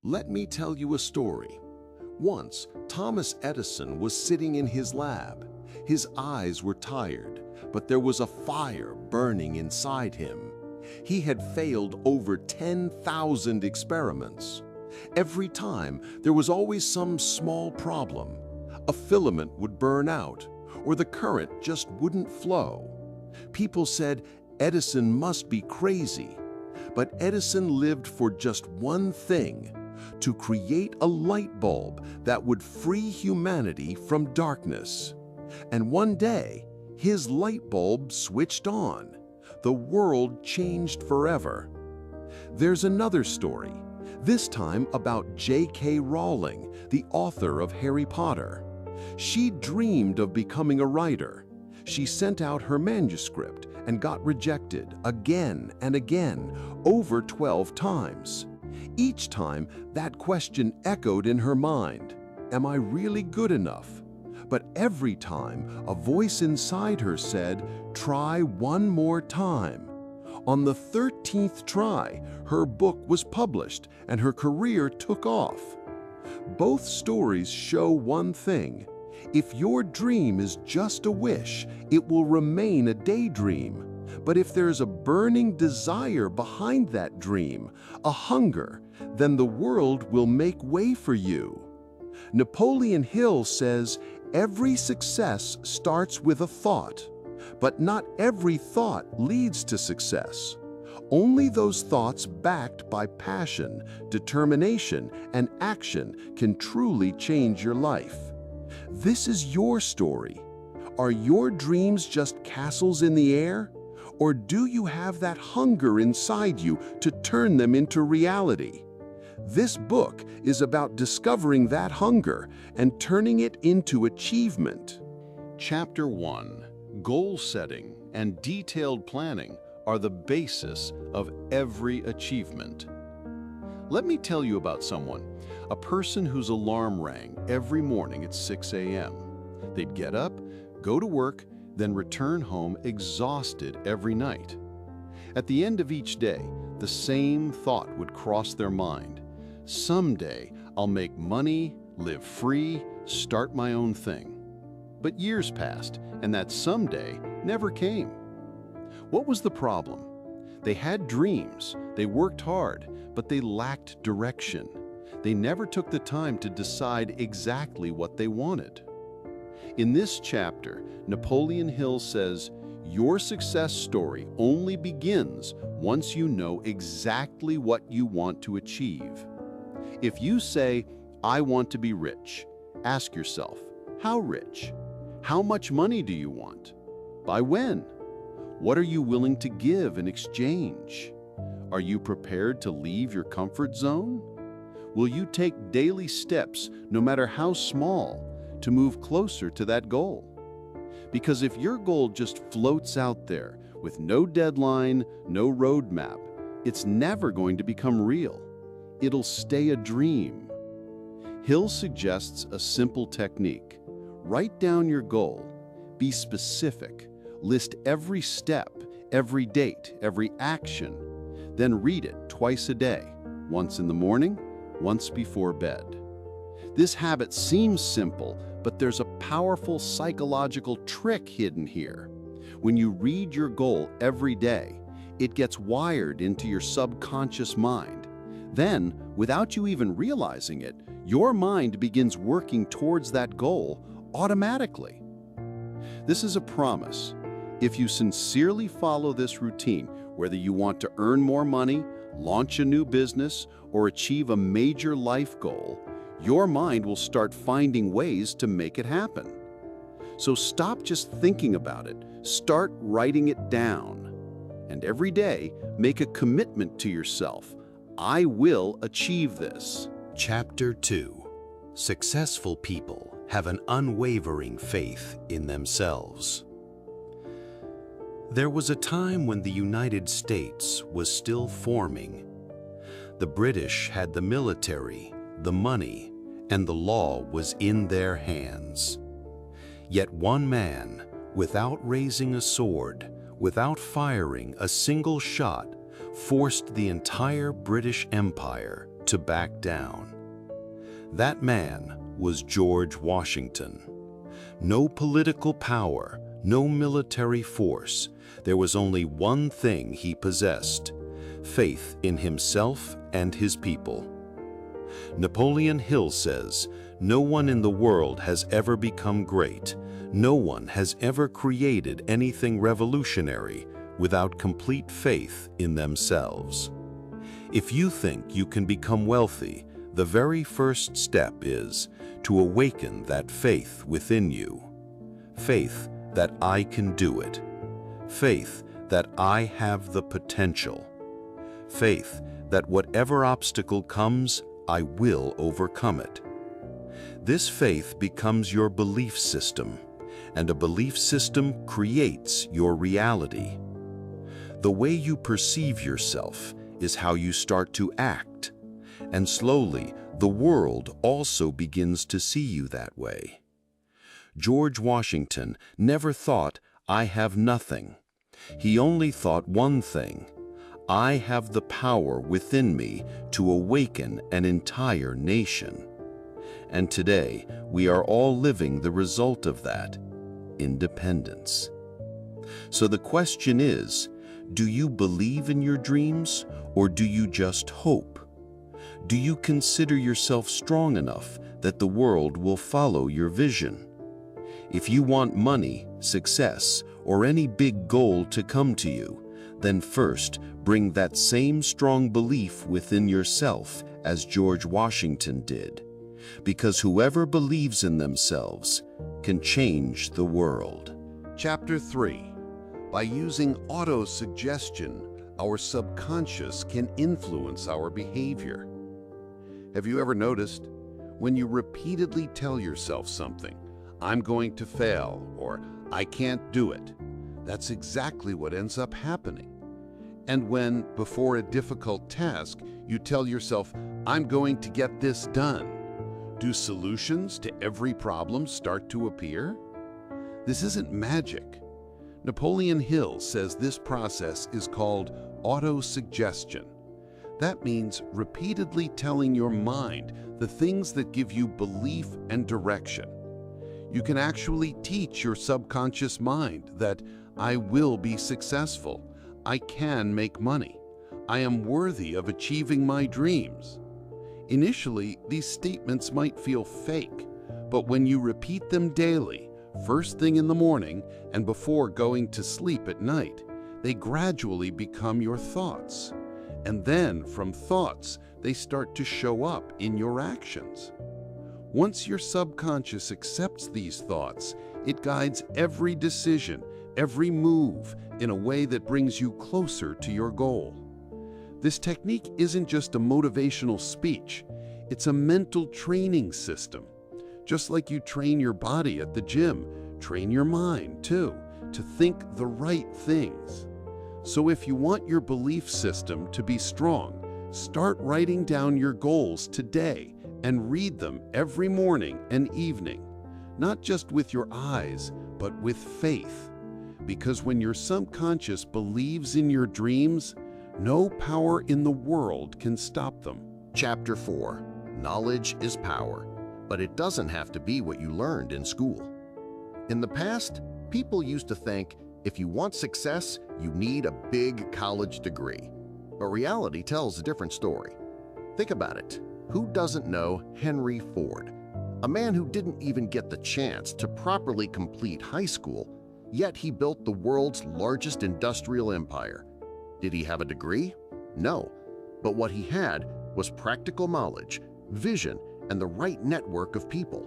Let me tell you a story. Once, Thomas Edison was sitting in his lab. His eyes were tired, but there was a fire burning inside him. He had failed over 10,000 experiments. Every time, there was always some small problem. A filament would burn out, or the current just wouldn't flow. People said Edison must be crazy. But Edison lived for just one thing: to create a light bulb that would free humanity from darkness. And one day, his light bulb switched on. The world changed forever. There's another story, this time about J.K. Rowling, the author of Harry Potter. She dreamed of becoming a writer. She sent out her manuscript and got rejected again and again, over 12 times. Each time, that question echoed in her mind: am I really good enough? But every time, a voice inside her said, try one more time. On the 13th try, her book was published and her career took off. Both stories show one thing: if your dream is just a wish, it will remain a daydream. But if there's a burning desire behind that dream, a hunger, then the world will make way for you. Napoleon Hill says, every success starts with a thought, but not every thought leads to success. Only those thoughts backed by passion, determination, and action can truly change your life. This is your story. Are your dreams just castles in the air? Or do you have that hunger inside you to turn them into reality? This book is about discovering that hunger and turning it into achievement. Chapter 1. Goal setting and detailed planning are the basis of every achievement. Let me tell you about someone, a person whose alarm rang every morning at 6 a.m. They'd get up, go to work, then return home exhausted every night. At the end of each day, the same thought would cross their mind: someday I'll make money, live free, start my own thing. But years passed, and that someday never came. What was the problem? They had dreams, they worked hard, but they lacked direction. They never took the time to decide exactly what they wanted. In this chapter, Napoleon Hill says, your success story only begins once you know exactly what you want to achieve. If you say, I want to be rich, ask yourself, how rich? How much money do you want? By when? What are you willing to give in exchange? Are you prepared to leave your comfort zone? Will you take daily steps, no matter how small, to move closer to that goal? Because if your goal just floats out there with no deadline, no roadmap, it's never going to become real. It'll stay a dream. Hill suggests a simple technique. Write down your goal. Be specific. List every step, every date, every action. Then read it twice a day, once in the morning, once before bed. This habit seems simple, but there's a powerful psychological trick hidden here. When you read your goal every day, it gets wired into your subconscious mind. Then, without you even realizing it, your mind begins working towards that goal automatically. This is a promise. If you sincerely follow this routine, whether you want to earn more money, launch a new business, or achieve a major life goal, your mind will start finding ways to make it happen. So stop just thinking about it. Start writing it down. And every day, make a commitment to yourself. I will achieve this. Chapter 2. Successful people have an unwavering faith in themselves. There was a time when the United States was still forming. The British had the military, the money, and the law was in their hands. Yet one man, without raising a sword, without firing a single shot, forced the entire British Empire to back down. That man was George Washington. No political power, no military force. There was only one thing he possessed: faith in himself and his people. Napoleon Hill says, "No one in the world has ever become great. No one has ever created anything revolutionary without complete faith in themselves." If you think you can become wealthy, the very first step is to awaken that faith within you. Faith that I can do it. Faith that I have the potential. Faith that whatever obstacle comes, I will overcome it. This faith becomes your belief system, and a belief system creates your reality. The way you perceive yourself is how you start to act, and slowly the world also begins to see you that way. George Washington never thought, "I have nothing." He only thought one thing: I have the power within me to awaken an entire nation. And today, we are all living the result of that: independence. So the question is, do you believe in your dreams, or do you just hope? Do you consider yourself strong enough that the world will follow your vision? If you want money, success, or any big goal to come to you, then first bring that same strong belief within yourself as George Washington did. Because whoever believes in themselves can change the world. Chapter 3. By using autosuggestion, our subconscious can influence our behavior. Have you ever noticed? When you repeatedly tell yourself something, "I'm going to fail," or "I can't do it," that's exactly what ends up happening. And when, before a difficult task, you tell yourself, "I'm going to get this done," do solutions to every problem start to appear? This isn't magic. Napoleon Hill says this process is called autosuggestion. That means repeatedly telling your mind the things that give you belief and direction. You can actually teach your subconscious mind that I will be successful, I can make money, I am worthy of achieving my dreams. Initially, these statements might feel fake, but when you repeat them daily, first thing in the morning and before going to sleep at night, they gradually become your thoughts. And then, from thoughts, they start to show up in your actions. Once your subconscious accepts these thoughts, it guides every decision, every move in a way that brings you closer to your goal. This technique isn't just a motivational speech, it's a mental training system. Just like you train your body at the gym, train your mind too, to think the right things. So if you want your belief system to be strong, start writing down your goals today and read them every morning and evening, not just with your eyes, but with faith. Because when your subconscious believes in your dreams, no power in the world can stop them. Chapter 4. Knowledge is power, but it doesn't have to be what you learned in school. In the past, people used to think if you want success, you need a big college degree. But reality tells a different story. Think about it. Who doesn't know Henry Ford? A man who didn't even get the chance to properly complete high school, yet he built the world's largest industrial empire. Did he have a degree? No. But what he had was practical knowledge, vision, and the right network of people.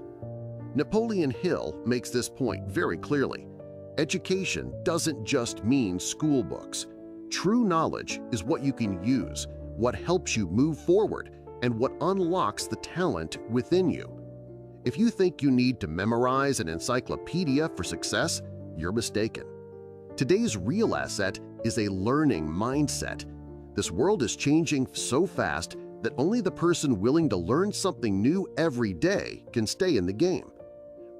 Napoleon Hill makes this point very clearly. Education doesn't just mean school books. True knowledge is what you can use, what helps you move forward, and what unlocks the talent within you. If you think you need to memorize an encyclopedia for success, you're mistaken. Today's real asset is a learning mindset. This world is changing so fast that only the person willing to learn something new every day can stay in the game.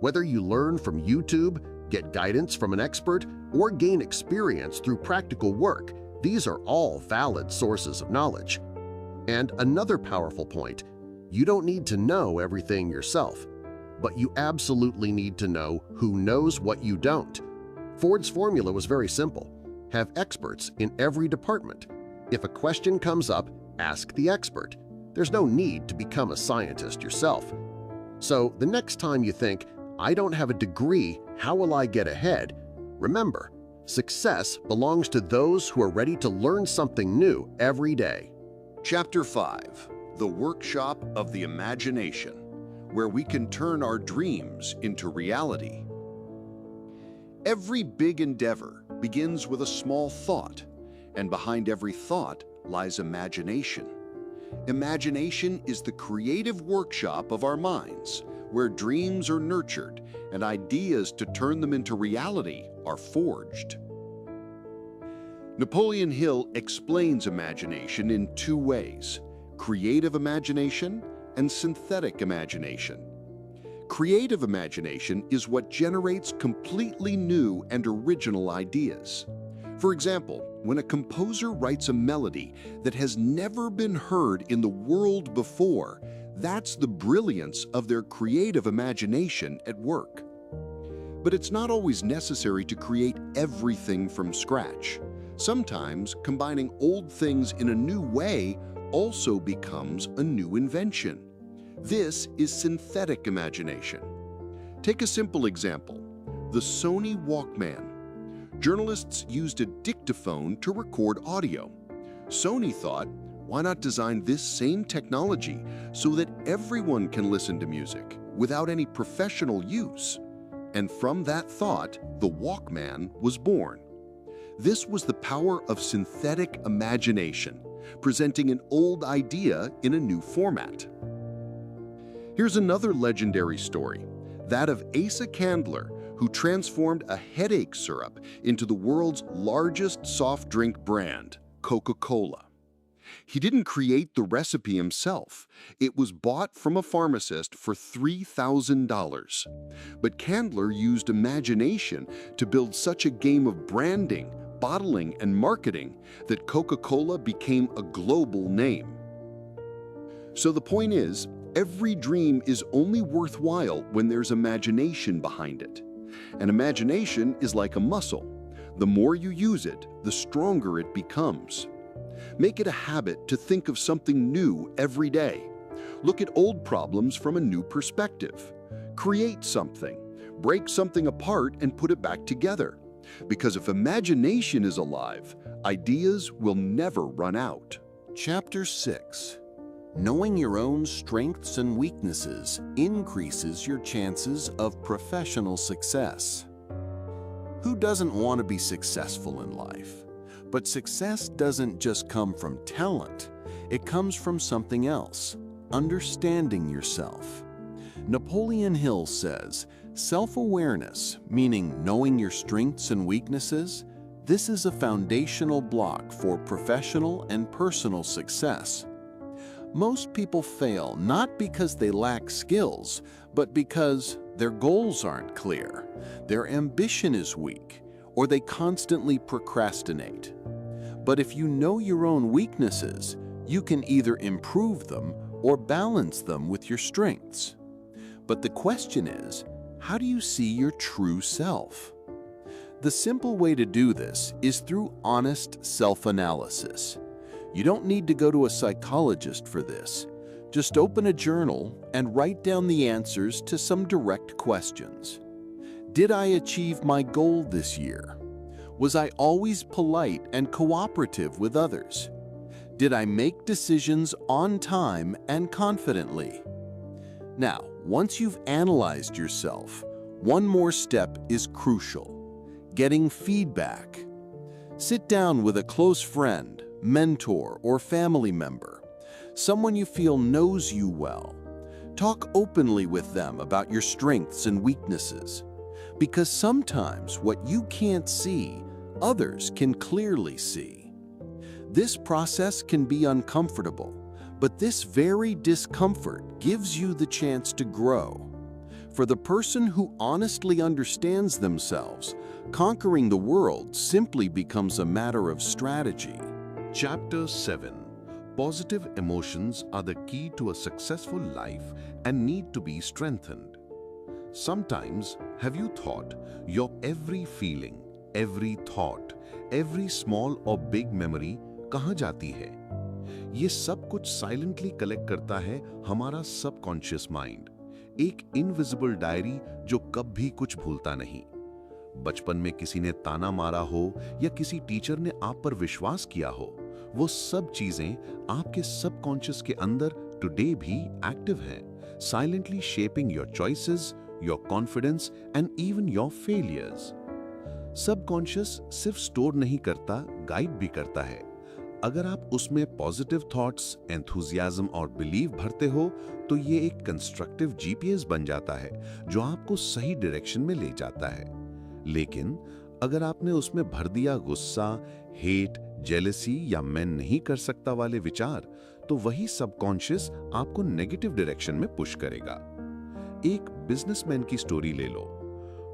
Whether you learn from YouTube, get guidance from an expert, or gain experience through practical work, these are all valid sources of knowledge. And another powerful point, you don't need to know everything yourself, but you absolutely need to know who knows what you don't. Ford's formula was very simple. Have experts in every department. If a question comes up, ask the expert. There's no need to become a scientist yourself. So the next time you think, I don't have a degree, how will I get ahead? Remember, success belongs to those who are ready to learn something new every day. Chapter 5: The Workshop of the Imagination, where we can turn our dreams into reality. Every big endeavor begins with a small thought, and behind every thought lies imagination. Imagination is the creative workshop of our minds, where dreams are nurtured and ideas to turn them into reality are forged. Napoleon Hill explains imagination in two ways: creative imagination and synthetic imagination. Creative imagination is what generates completely new and original ideas. For example, when a composer writes a melody that has never been heard in the world before, that's the brilliance of their creative imagination at work. But it's not always necessary to create everything from scratch. Sometimes combining old things in a new way also becomes a new invention. This is synthetic imagination. Take a simple example: the Sony Walkman. Journalists used a dictaphone to record audio. Sony thought, why not design this same technology so that everyone can listen to music without any professional use? And from that thought, the Walkman was born. This was the power of synthetic imagination, presenting an old idea in a new format. Here's another legendary story, that of Asa Candler, who transformed a headache syrup into the world's largest soft drink brand, Coca-Cola. He didn't create the recipe himself. It was bought from a pharmacist for $3,000. But Candler used imagination to build such a game of branding, bottling, and marketing that Coca-Cola became a global name. So the point is, every dream is only worthwhile when there's imagination behind it. And imagination is like a muscle. The more you use it, the stronger it becomes. Make it a habit to think of something new every day. Look at old problems from a new perspective. Create something. Break something apart and put it back together. Because if imagination is alive, ideas will never run out. Chapter 6: Knowing your own strengths and weaknesses increases your chances of professional success. Who doesn't want to be successful in life? But success doesn't just come from talent. It comes from something else: understanding yourself. Napoleon Hill says, self-awareness, meaning knowing your strengths and weaknesses, this is a foundational block for professional and personal success. Most people fail not because they lack skills, but because their goals aren't clear, their ambition is weak, or they constantly procrastinate. But if you know your own weaknesses, you can either improve them or balance them with your strengths. But the question is, how do you see your true self? The simple way to do this is through honest self-analysis. You don't need to go to a psychologist for this. Just open a journal and write down the answers to some direct questions. Did I achieve my goal this year? Was I always polite and cooperative with others? Did I make decisions on time and confidently? Now, once you've analyzed yourself, one more step is crucial: getting feedback. Sit down with a close friend, mentor, or family member, someone you feel knows you well. Talk openly with them about your strengths and weaknesses, because sometimes what you can't see, others can clearly see. This process can be uncomfortable, but this very discomfort gives you the chance to grow. For the person who honestly understands themselves, conquering the world simply becomes a matter of strategy. Chapter 7: Positive emotions are the key to a successful life and need to be strengthened. Sometimes, have you thought your every feeling, every thought, every small or big memory कहाँ जाती है? ये सब कुछ silently collect करता है हमारा subconscious mind, एक इनविजिबल डायरी जो कभी कुछ भूलता नहीं। बचपन में किसी ने ताना मारा हो या किसी टीचर ने आप पर विश्वास किया हो, वो सब चीजें आपके सबकॉन्शियस के अंदर टुडे भी एक्टिव हैं, silently shaping your choices, your confidence and even your failures. Subconscious सिर्फ स्टोर नहीं करता, गाइड भी करता है। अगर आप उसमें पॉजिटिव थॉट्स, एंथुजियाज्म और बिलीव भरते हो तो ये एक कंस्ट्रक्टिव जीपीएस बन जाता है जो आपको सही डायरेक्शन में ले जाता है। लेकिन अगर आपने उसमें भर दिया गुस्सा, हेट, जेलसी या मैं नहीं कर सकता वाले विचार, तो वही सबकॉन्शियस आपको नेगेटिव डायरेक्शन में पुश करेगा। एक बिजनेसमैन की स्टोरी ले लो।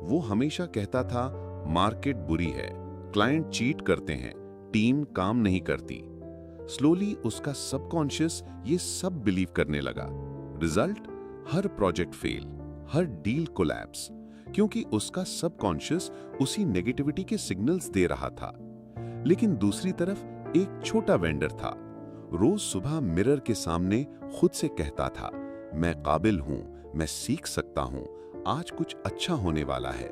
वो हमेशा कहता था, मार्केट बुरी है, क्लाइंट चीट करते हैं, टीम काम नहीं करती। स्लोली उसका सबकॉन्शियस ये सब बिलीव करने लगा। रिजल्ट, हर प्रोजेक्ट फेल, हर डील कोलैप्स, क्योंकि उसका सबकॉन्शियस उसी नेगेटिविटी के सिग्नल्स दे रहा था। लेकिन दूसरी तरफ एक छोटा वेंडर था। रोज सुबह मिरर के सामने खुद से कहता था, मैं काबिल हूं, मैं सीख सकता हूं, आज कुछ अच्छा होने वाला है।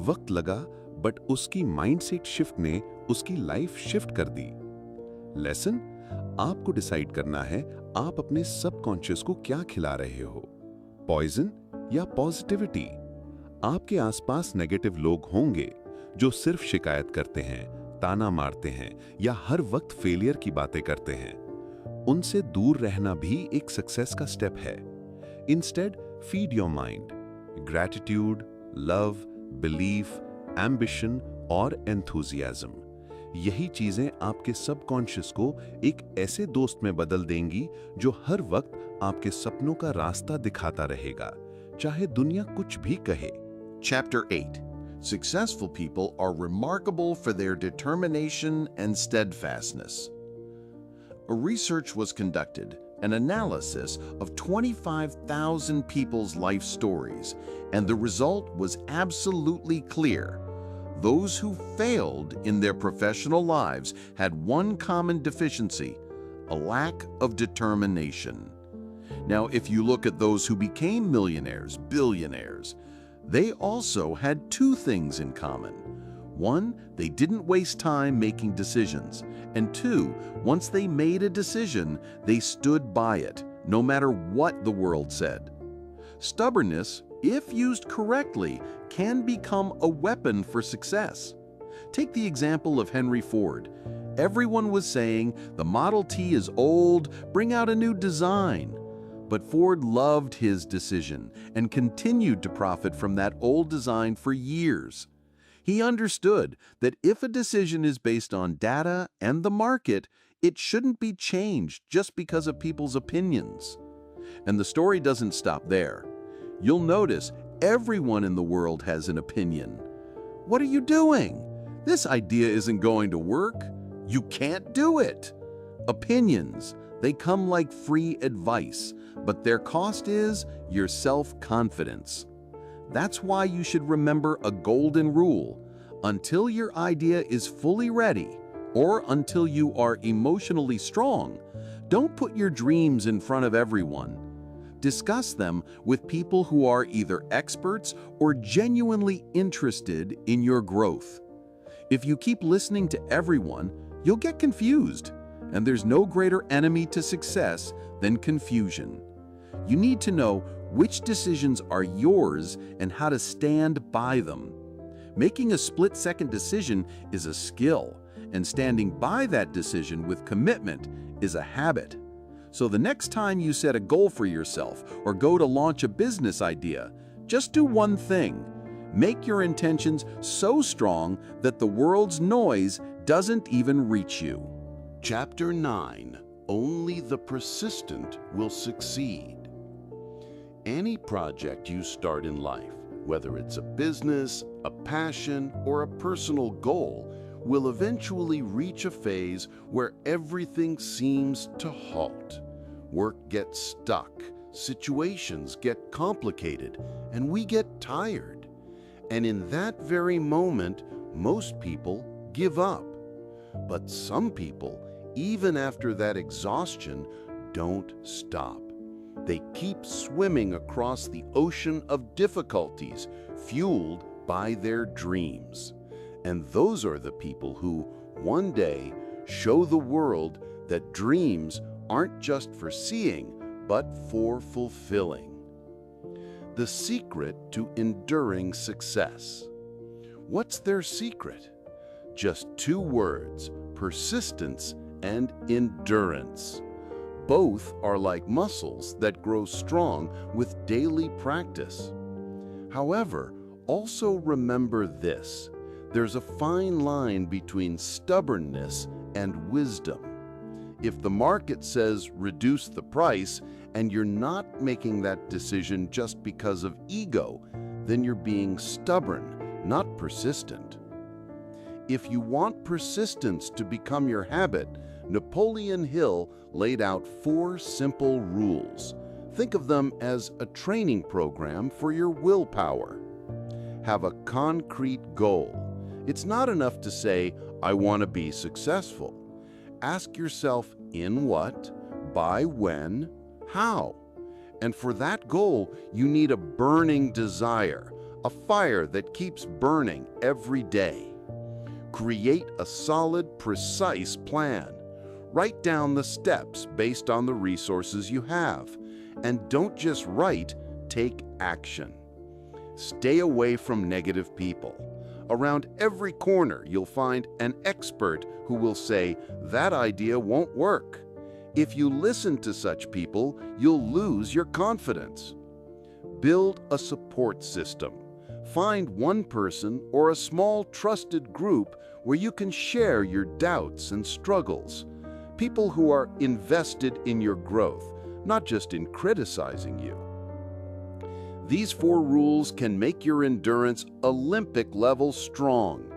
वक्त लगा, बट उसकी माइंडसेट शिफ्ट ने उसकी लाइफ शिफ्ट कर दी। लेसन, आपको डिसाइड करना है आप अपने सबकॉन्शियस को क्या खिला रहे हो, पॉइजन या पॉजिटिविटी। आपके आसपास नेगेटिव लोग होंगे जो सिर्फ शिकायत करते हैं, ताना मारते हैं या हर वक्त फेलियर की बातें करते हैं। उनसे दूर रहना भी एक सक्सेस का स्टेप है। Instead feed your mind gratitude, love, belief, ambition और एंथुजियाज्म। यही चीजें आपके सबकॉन्शियस को एक ऐसे दोस्त में बदल देंगी जो हर वक्त आपके सपनों का रास्ता दिखाता रहेगा, चाहे दुनिया कुछ भी कहे। Chapter 8. Successful people are remarkable for their determination and steadfastness. A research was conducted, an analysis of 25,000 people's life stories, and the result was absolutely clear. Those who failed in their professional lives had one common deficiency: a lack of determination. Now, if you look at those who became millionaires, billionaires, they also had two things in common. One, they didn't waste time making decisions. And two, once they made a decision, they stood by it, no matter what the world said. Stubbornness, if used correctly, can become a weapon for success. Take the example of Henry Ford. Everyone was saying, the Model T is old, bring out a new design. But Ford loved his decision and continued to profit from that old design for years. He understood that if a decision is based on data and the market, it shouldn't be changed just because of people's opinions. And the story doesn't stop there. You'll notice everyone in the world has an opinion. What are you doing? This idea isn't going to work. You can't do it. Opinions, they come like free advice, but their cost is your self-confidence. That's why you should remember a golden rule. Until your idea is fully ready, or until you are emotionally strong, don't put your dreams in front of everyone. Discuss them with people who are either experts or genuinely interested in your growth. If you keep listening to everyone, you'll get confused, and there's no greater enemy to success than confusion. You need to know which decisions are yours and how to stand by them. Making a split-second decision is a skill, and standing by that decision with commitment is a habit. So the next time you set a goal for yourself or go to launch a business idea, just do one thing. Make your intentions so strong that the world's noise doesn't even reach you. Chapter 9. Only the persistent will succeed. Any project you start in life, whether it's a business, a passion, or a personal goal, will eventually reach a phase where everything seems to halt. Work gets stuck, situations get complicated, and we get tired. And in that very moment, most people give up. But some people, even after that exhaustion, don't stop. They keep swimming across the ocean of difficulties, fueled by their dreams. And those are the people who, one day, show the world that dreams aren't just for seeing, but for fulfilling. The secret to enduring success. What's their secret? Just two words: persistence and endurance. Both are like muscles that grow strong with daily practice. However, also remember this: there's a fine line between stubbornness and wisdom. If the market says reduce the price and you're not making that decision just because of ego, then you're being stubborn, not persistent. If you want persistence to become your habit, Napoleon Hill laid out 4 simple rules. Think of them as a training program for your willpower. Have a concrete goal. It's not enough to say, I want to be successful. Ask yourself, in what, by when, how? And for that goal, you need a burning desire, a fire that keeps burning every day. Create a solid, precise plan. Write down the steps based on the resources you have. And don't just write, take action. Stay away from negative people. Around every corner, you'll find an expert who will say, that idea won't work. If you listen to such people, you'll lose your confidence. Build a support system. Find one person or a small trusted group where you can share your doubts and struggles. People who are invested in your growth, not just in criticizing you. These 4 rules can make your endurance Olympic level strong.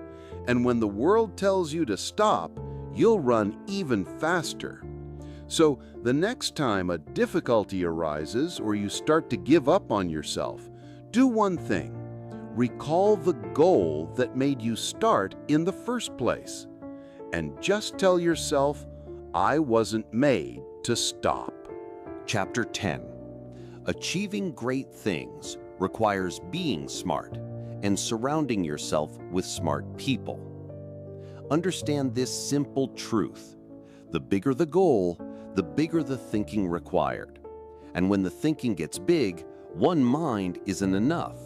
And when the world tells you to stop, you'll run even faster. So the next time a difficulty arises or you start to give up on yourself, do one thing. Recall the goal that made you start in the first place. And just tell yourself, I wasn't made to stop. Chapter 10. Achieving great things requires being smart and surrounding yourself with smart people. Understand this simple truth. The bigger the goal, the bigger the thinking required. And when the thinking gets big, one mind isn't enough.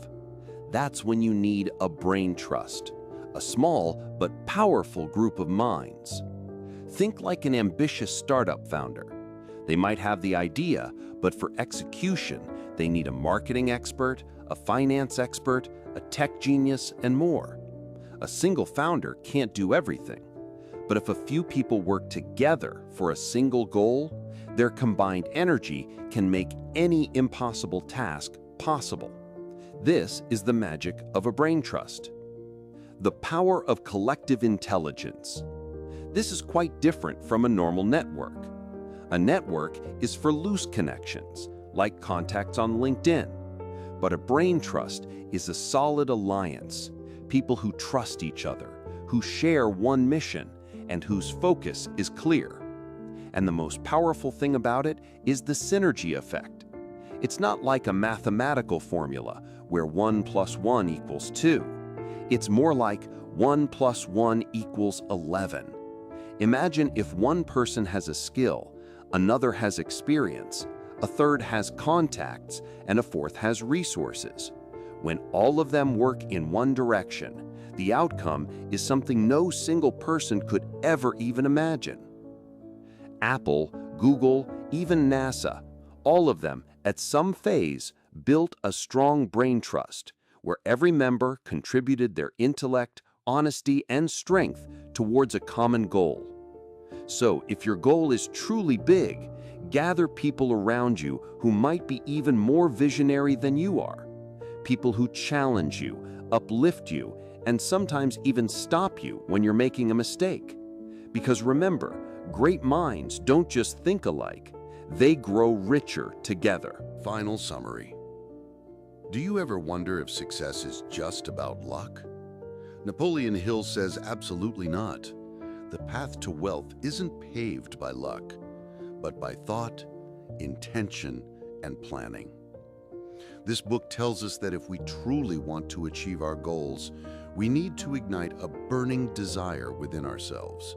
That's when you need a brain trust, a small but powerful group of minds. Think like an ambitious startup founder. They might have the idea, but for execution, they need a marketing expert, a finance expert, a tech genius, and more. A single founder can't do everything. But if a few people work together for a single goal, their combined energy can make any impossible task possible. This is the magic of a brain trust. The power of collective intelligence. This is quite different from a normal network. A network is for loose connections, like contacts on LinkedIn. But a brain trust is a solid alliance, people who trust each other, who share one mission, and whose focus is clear. And the most powerful thing about it is the synergy effect. It's not like a mathematical formula where 1 + 1 equals 2. It's more like 1 + 1 equals 11. Imagine if one person has a skill, another has experience, a third has contacts, and a fourth has resources. When all of them work in one direction, the outcome is something no single person could ever even imagine. Apple, Google, even NASA, all of them at some phase built a strong brain trust where every member contributed their intellect, honesty, and strength towards a common goal. So if your goal is truly big, gather people around you who might be even more visionary than you are. People who challenge you, uplift you, and sometimes even stop you when you're making a mistake. Because remember, great minds don't just think alike, they grow richer together. Final summary. Do you ever wonder if success is just about luck? Napoleon Hill says absolutely not. The path to wealth isn't paved by luck, but by thought, intention, and planning. This book tells us that if we truly want to achieve our goals, we need to ignite a burning desire within ourselves.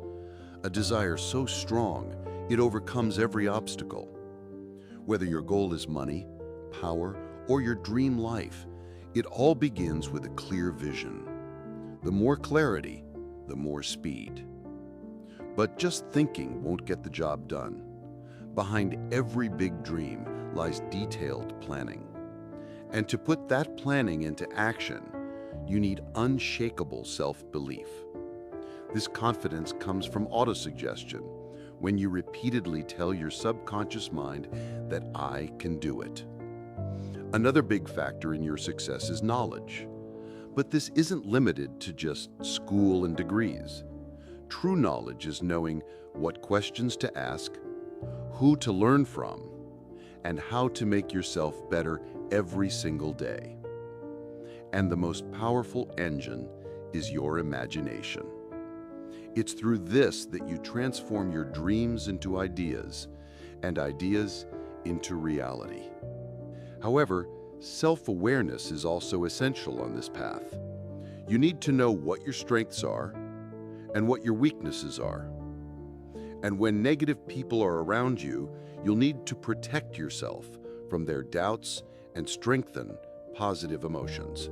A desire so strong, it overcomes every obstacle. Whether your goal is money, power, or your dream life, it all begins with a clear vision. The more clarity, the more speed. But just thinking won't get the job done. Behind every big dream lies detailed planning. And to put that planning into action, you need unshakable self-belief. This confidence comes from autosuggestion, when you repeatedly tell your subconscious mind that I can do it. Another big factor in your success is knowledge. But this isn't limited to just school and degrees. True knowledge is knowing what questions to ask, who to learn from, and how to make yourself better every single day. And the most powerful engine is your imagination. It's through this that you transform your dreams into ideas, and ideas into reality. However, self-awareness is also essential on this path. You need to know what your strengths are and what your weaknesses are. And when negative people are around you, you'll need to protect yourself from their doubts and strengthen positive emotions.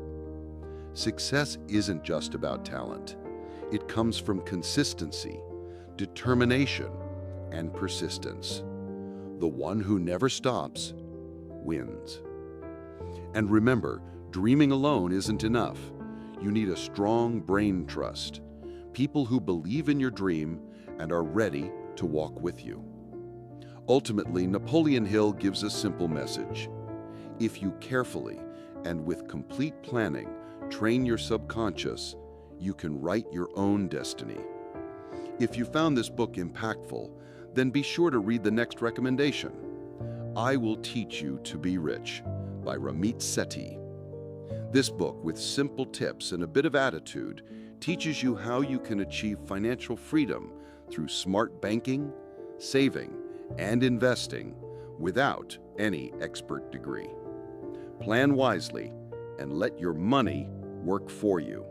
Success isn't just about talent. It comes from consistency, determination, and persistence. The one who never stops wins. And remember, dreaming alone isn't enough. You need a strong brain trust, people who believe in your dream and are ready to walk with you. Ultimately, Napoleon Hill gives a simple message. If you carefully and with complete planning train your subconscious, you can write your own destiny. If you found this book impactful, then be sure to read the next recommendation, I Will Teach You to Be Rich by Ramit Sethi. This book, with simple tips and a bit of attitude, teaches you how you can achieve financial freedom through smart banking, saving, and investing without any expert degree. Plan wisely and let your money work for you.